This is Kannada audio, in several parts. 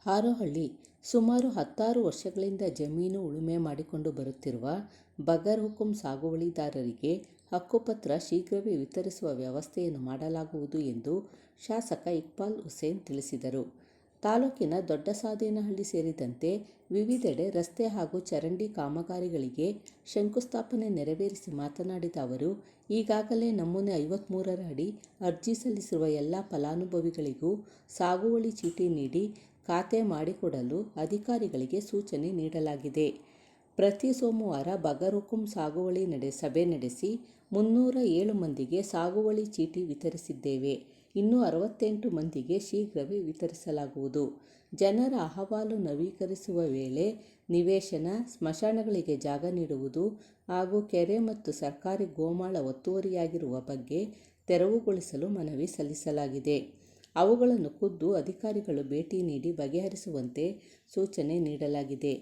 ಹಾರೋಹಳ್ಳಿ ಸುಮಾರು 16 ವರ್ಷಗಳಿಂದ ಜಮೀನು ಉಳುಮೆ ಮಾಡಿಕೊಂಡು ಬರುತ್ತಿರುವ ಬಗರ್ ಹುಕುಂ ಸಾಗುವಳಿದಾರರಿಗೆ ಹಕ್ಕುಪತ್ರ ಶೀಘ್ರವೇ ವಿತರಿಸುವ ವ್ಯವಸ್ಥೆಯನ್ನು ಮಾಡಲಾಗುವುದು ಎಂದು ಶಾಸಕ ಇಕ್ಬಾಲ್ ಹುಸೇನ್ ತಿಳಿಸಿದರು. ತಾಲೂಕಿನ ದೊಡ್ಡಸಾದೇನಹಳ್ಳಿ ಸೇರಿದಂತೆ ವಿವಿಧೆಡೆ ರಸ್ತೆ ಹಾಗೂ ಚರಂಡಿ ಕಾಮಗಾರಿಗಳಿಗೆ ಶಂಕುಸ್ಥಾಪನೆ ನೆರವೇರಿಸಿ ಮಾತನಾಡಿದ ಅವರು, ಈಗಾಗಲೇ ನಮೂನೆ 53ರ ಅಡಿ ಅರ್ಜಿ ಸಲ್ಲಿಸಿರುವ ಎಲ್ಲ ಫಲಾನುಭವಿಗಳಿಗೂ ಸಾಗುವಳಿ ಚೀಟಿ ನೀಡಿ ಖಾತೆ ಮಾಡಿಕೊಡಲು ಅಧಿಕಾರಿಗಳಿಗೆ ಸೂಚನೆ ನೀಡಲಾಗಿದೆ. ಪ್ರತಿ ಸೋಮವಾರ ಬಗರ್ ಹುಕುಂ ಸಾಗುವಳಿ ಸಭೆ ನಡೆಸಿ 307 ಮಂದಿಗೆ ಸಾಗುವಳಿ ಚೀಟಿ ವಿತರಿಸಿದ್ದೇವೆ. ಇನ್ನೂ 68 ಮಂದಿಗೆ ಶೀಘ್ರವೇ ವಿತರಿಸಲಾಗುವುದು. ಜನರ ಅಹವಾಲು ನವೀಕರಿಸುವ ವೇಳೆ ನಿವೇಶನ, ಸ್ಮಶಾನಗಳಿಗೆ ಜಾಗ ನೀಡುವುದು ಹಾಗೂ ಕೆರೆ ಮತ್ತು ಸರ್ಕಾರಿ ಗೋಮಾಳ ಒತ್ತುವರಿಯಾಗಿರುವ ಬಗ್ಗೆ ತೆರವುಗೊಳಿಸಲು ಮನವಿ ಸಲ್ಲಿಸಲಾಗಿದೆ. ಅವುಗಳನ್ನು ಖುದ್ದು ಅಧಿಕಾರಿಗಳು ಭೇಟಿ ನೀಡಿ ಬಗೆಹರಿಸುವಂತೆ ಸೂಚನೆ ನೀಡಲಾಗಿದೆ.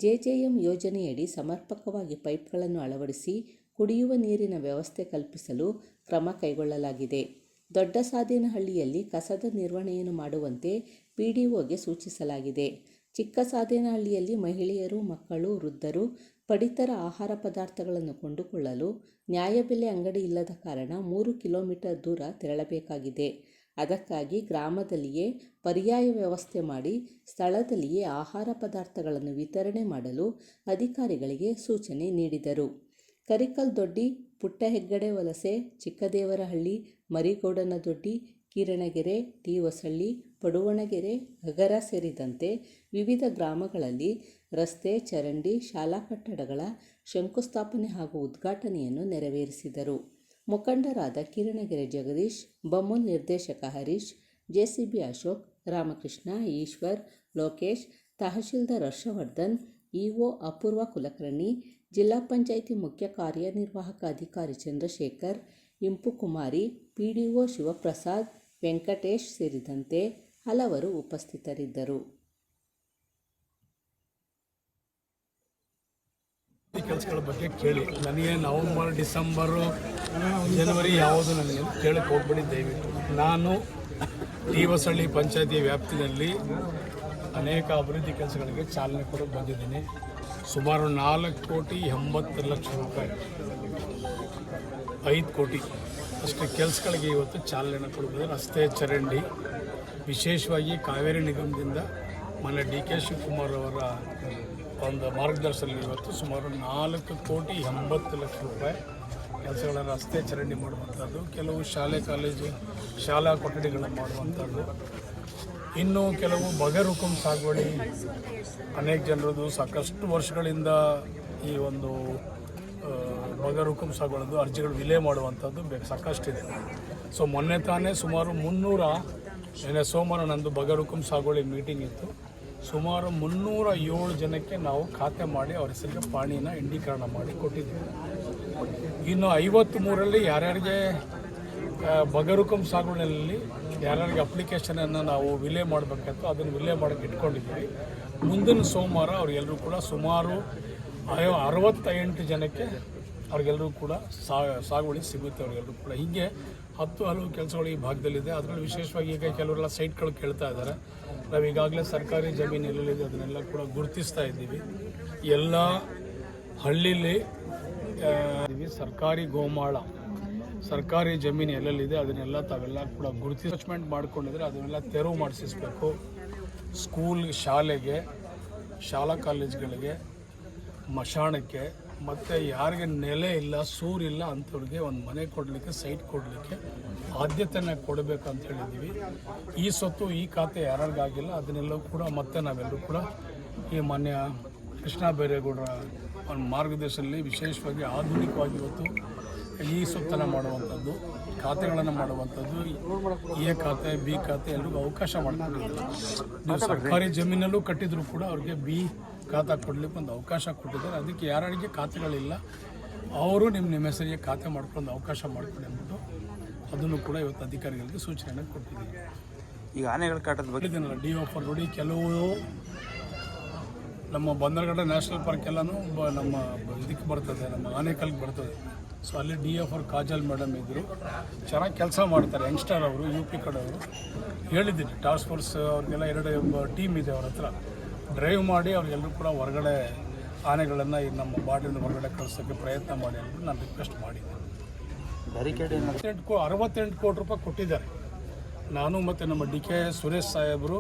ಜೆಜೆಎಂ ಯೋಜನೆಯಡಿ ಸಮರ್ಪಕವಾಗಿ ಪೈಪ್ಗಳನ್ನು ಅಳವಡಿಸಿ ಕುಡಿಯುವ ನೀರಿನ ವ್ಯವಸ್ಥೆ ಕಲ್ಪಿಸಲು ಕ್ರಮ ಕೈಗೊಳ್ಳಲಾಗಿದೆ. ದೊಡ್ಡಸಾದೇನಹಳ್ಳಿಯಲ್ಲಿ ಕಸದ ನಿರ್ವಹಣೆಯನ್ನು ಮಾಡುವಂತೆ ಪಿಡಿಒಗೆ ಸೂಚಿಸಲಾಗಿದೆ. ಚಿಕ್ಕಸಾದೇನಹಳ್ಳಿಯಲ್ಲಿ ಮಹಿಳೆಯರು, ಮಕ್ಕಳು, ವೃದ್ಧರು ಪಡಿತರ ಆಹಾರ ಪದಾರ್ಥಗಳನ್ನು ಕೊಂಡುಕೊಳ್ಳಲು ನ್ಯಾಯಬೆಲೆ ಅಂಗಡಿ ಇಲ್ಲದ ಕಾರಣ 3 ಕಿಲೋಮೀಟರ್ ದೂರ ತೆರಳಬೇಕಾಗಿದೆ. ಅದಕ್ಕಾಗಿ ಗ್ರಾಮದಲ್ಲಿಯೇ ಪರ್ಯಾಯ ವ್ಯವಸ್ಥೆ ಮಾಡಿ ಸ್ಥಳದಲ್ಲಿಯೇ ಆಹಾರ ಪದಾರ್ಥಗಳನ್ನು ವಿತರಣೆ ಮಾಡಲು ಅಧಿಕಾರಿಗಳಿಗೆ ಸೂಚನೆ ನೀಡಿದರು. ಕರಿಕಲ್ ದೊಡ್ಡಿ, ಪುಟ್ಟಹೆಗ್ಗಡೆ ವಲಸೆ, ಚಿಕ್ಕದೇವರಹಳ್ಳಿ, ಮರಿಗೌಡನದೊಡ್ಡಿ, ಕೀರಣಗೆರೆ, ಟಿ ಹೊಸಳ್ಳಿ, ಪಡುವಣಗೆರೆ, ಹಗರ ಸೇರಿದಂತೆ ವಿವಿಧ ಗ್ರಾಮಗಳಲ್ಲಿ ರಸ್ತೆ, ಚರಂಡಿ, ಶಾಲಾ ಕಟ್ಟಡಗಳ ಶಂಕುಸ್ಥಾಪನೆ ಹಾಗೂ ಉದ್ಘಾಟನೆಯನ್ನು ನೆರವೇರಿಸಿದರು. ಮುಖಂಡರಾದ ಕಿರಣಗೆರೆ ಜಗದೀಶ್, ಬಮೂಲ್ ನಿರ್ದೇಶಕ ಹರೀಶ್, ಜೆಸಿಬಿ ಅಶೋಕ್, ರಾಮಕೃಷ್ಣ, ಈಶ್ವರ್, ಲೋಕೇಶ್, ತಹಶೀಲ್ದಾರ್ ಹರ್ಷವರ್ಧನ್, ಇಒ ಅಪೂರ್ವ ಕುಲಕರ್ಣಿ, ಜಿಲ್ಲಾ ಪಂಚಾಯಿತಿ ಮುಖ್ಯ ಕಾರ್ಯನಿರ್ವಾಹಕ ಅಧಿಕಾರಿ ಚಂದ್ರಶೇಖರ್, ಇಂಪು ಕುಮಾರಿ, ಪಿಡಿಒ ಶಿವಪ್ರಸಾದ್, ವೆಂಕಟೇಶ್ ಸೇರಿದಂತೆ ಹಲವರು ಉಪಸ್ಥಿತರಿದ್ದರು. ಕೆಲಸಗಳ ಬಗ್ಗೆ ಕೇಳಿ, ನನಗೆ ನವಂಬರ್, ಡಿಸೆಂಬರು, ಜನವರಿ ಯಾವುದು ನನಗೆ ಕೇಳಕ್ಕೆ ಹೋಗ್ಬಿಡಿ ದಯವಿಟ್ಟು. ನಾನು ಟಿ ಹೊಸಳ್ಳಿ ಪಂಚಾಯತಿ ವ್ಯಾಪ್ತಿಯಲ್ಲಿ ಅನೇಕ ಅಭಿವೃದ್ಧಿ ಕೆಲಸಗಳಿಗೆ ಚಾಲನೆ ಕೊಡೋಕೆ ಬಂದಿದ್ದೀನಿ. ಸುಮಾರು 4,80,00,000 ರೂಪಾಯಿ, 5 ಕೋಟಿ ಅಷ್ಟು ಕೆಲಸಗಳಿಗೆ ಇವತ್ತು ಚಾಲನೆ ಕೊಡಬಹುದು. ರಸ್ತೆ, ಚರಂಡಿ, ವಿಶೇಷವಾಗಿ ಕಾವೇರಿ ನಿಗಮದಿಂದ ಮೊನ್ನೆ ಡಿ.ಕೆ. ಶಿವಕುಮಾರ್ ಅವರ ಒಂದು ಮಾರ್ಗದರ್ಶನದಲ್ಲಿ ಇವತ್ತು ಸುಮಾರು 4,80,00,000 ರೂಪಾಯಿ ಕೆಲಸಗಳ ರಸ್ತೆ, ಚರಂಡಿ ಮಾಡುವಂಥದ್ದು, ಕೆಲವು ಶಾಲೆ, ಕಾಲೇಜು, ಶಾಲಾ ಕೊಠಡಿಗಳನ್ನು ಮಾಡುವಂಥದ್ದು, ಇನ್ನು ಕೆಲವು ಬಗರ್ ಹುಕುಂ ಸಾಗುವಳಿ ಅನೇಕ ಜನರದು ಸಾಕಷ್ಟು ವರ್ಷಗಳಿಂದ ಈ ಒಂದು ಬಗರ್ ಹುಕುಂ ಸಾಗುವಳಿದು ಅರ್ಜಿಗಳು ವಿಲೇ ಮಾಡುವಂಥದ್ದು ಸಾಕಷ್ಟಿದೆ. ಸೊ ಮೊನ್ನೆ ತಾನೇ ಸುಮಾರು 300 ಸೋಮವಾರ ನಂದು ಬಗರ್ ಹುಕುಂ ಸಾಗುವಳಿ ಮೀಟಿಂಗ್ ಇತ್ತು. ಸುಮಾರು 307 ಜನಕ್ಕೆ ನಾವು ಖಾತೆ ಮಾಡಿ ಅವ್ರ ಹೆಸರಿಗೆ ಪಾಣಿನ ಇಂಡೀಕರಣ ಮಾಡಿ ಕೊಟ್ಟಿದ್ದೀವಿ. ಇನ್ನು 53ರಲ್ಲಿ ಯಾರ್ಯಾರಿಗೆ ಬಗರ್ ಹುಕುಂ ಸಾಗುವಳಿಯಲ್ಲಿ ಯಾರ್ಯಾರಿಗೆ ಅಪ್ಲಿಕೇಶನನ್ನು ನಾವು ವಿಲೇ ಮಾಡಬೇಕಿತ್ತು ಅದನ್ನು ವಿಲೇ ಮಾಡೋಕ್ಕೆ ಇಟ್ಕೊಂಡಿದ್ದೀವಿ. ಮುಂದಿನ ಸೋಮವಾರ ಅವ್ರಿಗೆಲ್ಲರೂ ಕೂಡ ಸುಮಾರು 68 ಜನಕ್ಕೆ ಅವ್ರಿಗೆಲ್ಲರೂ ಕೂಡ ಸಾಗುವಳಿ ಸಿಗುತ್ತೆ. ಅವ್ರಿಗೆಲ್ಲರೂ ಕೂಡ ಹೀಗೆ 10 ಹಲವು ಕೆಲಸಗಳು ಈ ಭಾಗದಲ್ಲಿದೆ. ಅದರಲ್ಲಿ ವಿಶೇಷವಾಗಿ ಈಗ ಕೆಲವರೆಲ್ಲ ಸೈಟ್ಗಳು ಕೇಳ್ತಾ ಇದ್ದಾರೆ. ನಾವು ಈಗಾಗಲೇ ಸರ್ಕಾರಿ ಜಮೀನು ಎಲ್ಲೆಲ್ಲಿದೆ ಅದನ್ನೆಲ್ಲ ಕೂಡ ಗುರುತಿಸ್ತಾ ಇದ್ದೀವಿ. ಎಲ್ಲ ಹಳ್ಳಿಲಿ ಸರ್ಕಾರಿ ಗೋಮಾಳ, ಸರ್ಕಾರಿ ಜಮೀನು ಎಲ್ಲೆಲ್ಲಿದೆ ಅದನ್ನೆಲ್ಲ ತಾವೆಲ್ಲ ಕೂಡ ಗುರುತಿಸ್ಮೆಂಟ್ ಮಾಡ್ಕೊಂಡಿದ್ರೆ ಅದನ್ನೆಲ್ಲ ತೆರವು ಮಾಡಿಸಿಸ್ಬೇಕು. ಸ್ಕೂಲ್, ಶಾಲೆಗೆ, ಶಾಲಾ ಕಾಲೇಜುಗಳಿಗೆ, ಮಶಾಣಕ್ಕೆ, ಮತ್ತು ಯಾರಿಗೆ ನೆಲೆ ಇಲ್ಲ, ಸೂರಿಲ್ಲ ಅಂಥವ್ರಿಗೆ ಒಂದು ಮನೆ ಕೊಡಲಿಕ್ಕೆ, ಸೈಟ್ ಕೊಡಲಿಕ್ಕೆ ಆದ್ಯತೆಯನ್ನು ಕೊಡಬೇಕು ಅಂತ ಹೇಳಿದ್ದೀವಿ. ಈ ಸೊತ್ತು, ಈ ಖಾತೆ ಯಾರಿಗಾಗಿಲ್ಲ ಅದನ್ನೆಲ್ಲೂ ಕೂಡ ಮತ್ತೆ ನಾವೆಲ್ಲರೂ ಕೂಡ ಈ ಮಾನ್ಯ ಕೃಷ್ಣ ಬೈರೇಗೌಡರ ಒಂದು ಮಾರ್ಗದರ್ಶನದಲ್ಲಿ ವಿಶೇಷವಾಗಿ ಆಧುನಿಕವಾಗಿ ಇವತ್ತು ಈ ಸೊತ್ತನ್ನು ಮಾಡುವಂಥದ್ದು, ಖಾತೆಗಳನ್ನು ಮಾಡುವಂಥದ್ದು, ಎ ಖಾತೆ, ಬಿ ಖಾತೆ ಎಲ್ರಿಗೂ ಅವಕಾಶ ಮಾಡ್ಕೊಂಡಿದ್ದಾರೆ. ನೀವು ಸರ್ಕಾರಿ ಜಮೀನಲ್ಲೂ ಕಟ್ಟಿದ್ರು ಕೂಡ ಅವ್ರಿಗೆ ಬಿ ಖಾತೆ ಕೊಡಲಿಕ್ಕೆ ಒಂದು ಅವಕಾಶ ಕೊಟ್ಟಿದ್ದಾರೆ. ಅದಕ್ಕೆ ಯಾರಿಗೆ ಖಾತೆಗಳಿಲ್ಲ ಅವರು ನಿಮ್ಮ ಹೆಸರಿಗೆ ಖಾತೆ ಮಾಡ್ಕೊಂಡು ಅವಕಾಶ ಮಾಡ್ಕೊಂಡು ಅಂದ್ಬಿಟ್ಟು ಅದನ್ನು ಕೂಡ ಇವತ್ತು ಅಧಿಕಾರಿಗಳಿಗೆ ಸೂಚನೆಯನ್ನು ಕೊಟ್ಟಿದ್ದೀವಿ. ಈಗ ಆನೆಗಳ ಕಾಟದ ಬಗ್ಗೆ ಡಿ.ಒ. ನೋಡಿ, ಕೆಲವು ನಮ್ಮ ಬಂದರಗಡ ನ್ಯಾಷನಲ್ ಪಾರ್ಕ್ ಎಲ್ಲನೂ ನಮ್ಮ ಇದಕ್ಕೆ ಬರ್ತದೆ, ನಮ್ಮ ಆನೆಕಲ್ಗೆ ಬರ್ತದೆ. ಸೊ ಅಲ್ಲಿ DF ಅವ್ರು ಕಾಜಲ್ ಮೇಡಮ್ ಇದ್ದರು, ಚೆನ್ನಾಗಿ ಕೆಲಸ ಮಾಡ್ತಾರೆ. ಯಂಗ್ಸ್ಟರ್ ಅವರು, UP ಕಡೆಯವರು. ಹೇಳಿದ್ದೀನಿ ಟಾಸ್ಕ್ ಫೋರ್ಸ್ ಅವ್ರಿಗೆಲ್ಲ 2 ಟೀಮ್ ಇದೆ ಅವ್ರ ಹತ್ರ, ಡ್ರೈವ್ ಮಾಡಿ ಅವ್ರಿಗೆಲ್ಲರೂ ಕೂಡ ಹೊರಗಡೆ ಆನೆಗಳನ್ನು ನಮ್ಮ ಬಾರ್ಡ್ರಿಂದ ಹೊರಗಡೆ ಕಳಿಸೋಕ್ಕೆ ಪ್ರಯತ್ನ ಮಾಡಿ ಅಂತ ನಾನು ರಿಕ್ವೆಸ್ಟ್ ಮಾಡಿದ್ದೆ. 68 ಕೋಟಿ ರೂಪಾಯಿ ಕೊಟ್ಟಿದ್ದಾರೆ. ನಾನು ಮತ್ತು ನಮ್ಮ DK ಸುರೇಶ್ ಸಾಹೇಬರು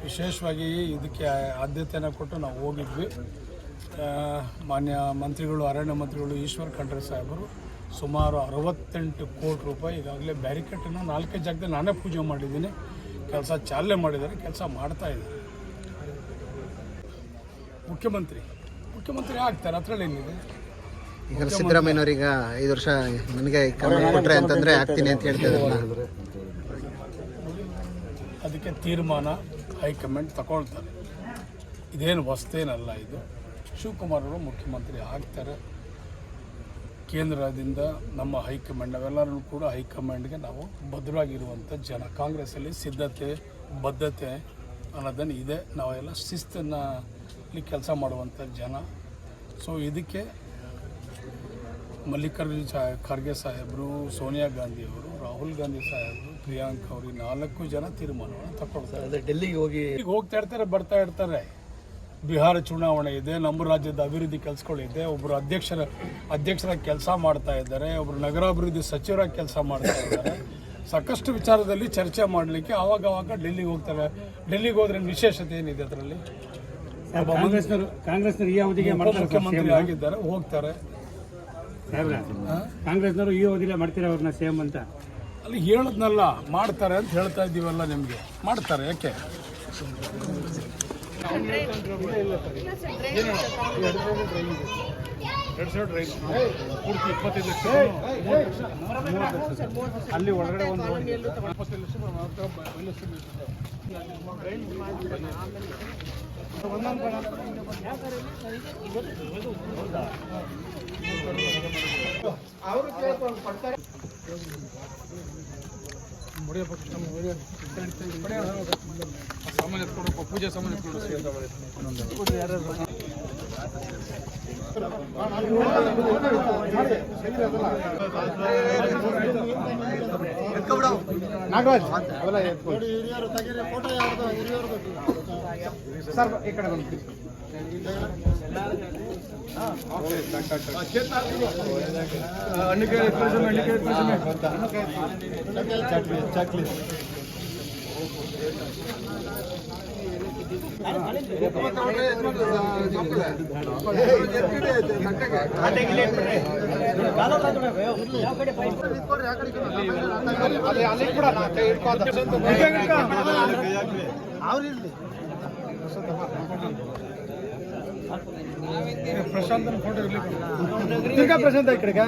ವಿಶೇಷವಾಗಿ ಇದಕ್ಕೆ ಆದ್ಯತೆಯನ್ನು ಕೊಟ್ಟು ನಾವು ಹೋಗಿದ್ವಿ. ಮಾನ್ಯ ಮಂತ್ರಿಗಳು, ಅರಣ್ಯ ಮಂತ್ರಿಗಳು ಈಶ್ವರ್ ಖಂಡ್ರೆ ಸಾಹೇಬರು ಸುಮಾರು 68 ಕೋಟಿ ರೂಪಾಯಿ ಈಗಾಗಲೇ ಬ್ಯಾರಿಕೇಡನ್ನು 4 ಜಾಗದಲ್ಲಿ ನಾನೇ ಪೂಜೆ ಮಾಡಿದ್ದೀನಿ. ಕೆಲಸ ಚಾಲನೆ ಮಾಡಿದ್ದಾರೆ, ಕೆಲಸ ಮಾಡ್ತಾ ಇದ್ದಾರೆ. ಮುಖ್ಯಮಂತ್ರಿ ಆಗ್ತಾರೆ, ಅದರಲ್ಲಿ ಏನಿದೆ. ಈಗ ಸಿದ್ದರಾಮಯ್ಯನವ್ರೀಗ 5 ವರ್ಷ ನನಗೆ ಕೊಟ್ಟರೆ ಅಂತಂದರೆ ಆಗ್ತೀನಿ ಅಂತ ಹೇಳ್ತಿದ್ದಾರೆ. ಅದಕ್ಕೆ ತೀರ್ಮಾನ ಹೈಕಮಾಂಡ್ ತಗೊಳ್ತಾರೆ. ಇದೇನು ಹೊಸ್ತೇನಲ್ಲ. ಇದು ಶಿವಕುಮಾರ್ ಅವರು ಮುಖ್ಯಮಂತ್ರಿ ಆಗ್ತಾರೆ. ಕೇಂದ್ರದಿಂದ ನಮ್ಮ ಹೈಕಮಾಂಡ್, ನಾವೆಲ್ಲರೂ ಕೂಡ ಹೈಕಮಾಂಡ್ಗೆ ನಾವು ಬದ್ಧವಾಗಿರುವಂಥ ಜನ. ಕಾಂಗ್ರೆಸ್ಸಲ್ಲಿ ಸಿದ್ಧತೆ, ಬದ್ಧತೆ ಅನ್ನೋದನ್ನು ಇದೆ. ನಾವೆಲ್ಲ ಶಿಸ್ತಲ್ಲಿ ಕೆಲಸ ಮಾಡುವಂಥ ಜನ. ಸೊ ಇದಕ್ಕೆ ಮಲ್ಲಿಕಾರ್ಜುನ ಖರ್ಗೆ ಸಾಹೇಬರು, ಸೋನಿಯಾ ಗಾಂಧಿ ಅವರು, ರಾಹುಲ್ ಗಾಂಧಿ ಸಾಹೇಬರು, ಪ್ರಿಯಾಂಕ್ ಅವರು, 4 ಜನ ತೀರ್ಮಾನವನ್ನು ತಗೊಳ್ತಾರೆ. ಅದೇ ಡೆಲ್ಲಿಗೆ ಹೋಗ್ತಾ ಇರ್ತಾರೆ, ಬರ್ತಾ ಇರ್ತಾರೆ. ಬಿಹಾರ ಚುನಾವಣೆ ಇದೆ, ನಮ್ಮ ರಾಜ್ಯದ ಅಭಿವೃದ್ಧಿ ಕೆಲಸಗಳಿದೆ. ಒಬ್ಬರು ಅಧ್ಯಕ್ಷರಾಗಿ ಕೆಲಸ ಮಾಡ್ತಾ ಇದ್ದಾರೆ, ಒಬ್ಬರು ನಗರಾಭಿವೃದ್ಧಿ ಸಚಿವರಾಗಿ ಕೆಲಸ ಮಾಡ್ತಾ ಇದ್ದಾರೆ. ಸಾಕಷ್ಟು ವಿಚಾರದಲ್ಲಿ ಚರ್ಚೆ ಮಾಡಲಿಕ್ಕೆ ಆವಾಗ ಡೆಲ್ಲಿಗೆ ಹೋಗ್ತಾರೆ. ಡೆಲ್ಲಿಗೆ ಹೋದ್ರೆ ವಿಶೇಷತೆ ಏನಿದೆ ಅದರಲ್ಲಿ? ಕಾಂಗ್ರೆಸ್ನವರು ಈ ಅವಧಿಗೆ ಮುಖ್ಯಮಂತ್ರಿ ಆಗಿದ್ದಾರೆ, ಹೋಗ್ತಾರೆ. ಕಾಂಗ್ರೆಸ್ನವರು ಈ ಅವಧಿಗೆ ಮಾಡ್ತಾರೆ ಅವ್ರನ್ನ ಸಿಎಂ ಅಂತ ಅಲ್ಲಿ ಹೇಳದ್ನಲ್ಲ, ಮಾಡ್ತಾರೆ ಅಂತ ಹೇಳ್ತಾ ಇದ್ದೀವಲ್ಲ. ನಿಮಗೆ ಮಾಡ್ತಾರೆ, ಯಾಕೆ? ಅಲ್ಲಿ ಒಳಗಡೆ ಒಂದು ಸಾಮಾನ್ಯ ಕೊಡಪ್ಪ, ಪೂಜೆ ಸಾಮಾನ್ಯ ನಾಗರಾಜ್ ಸರ್ ಈ ಕಡೆ ಬಂದು ಪ್ರಶಾಂತ್ ಫೋಟೋ ಇರ್ಲಿಕ್ಕೆ ಪ್ರಶಾಂತ್ ಈ ಕಡೆಗ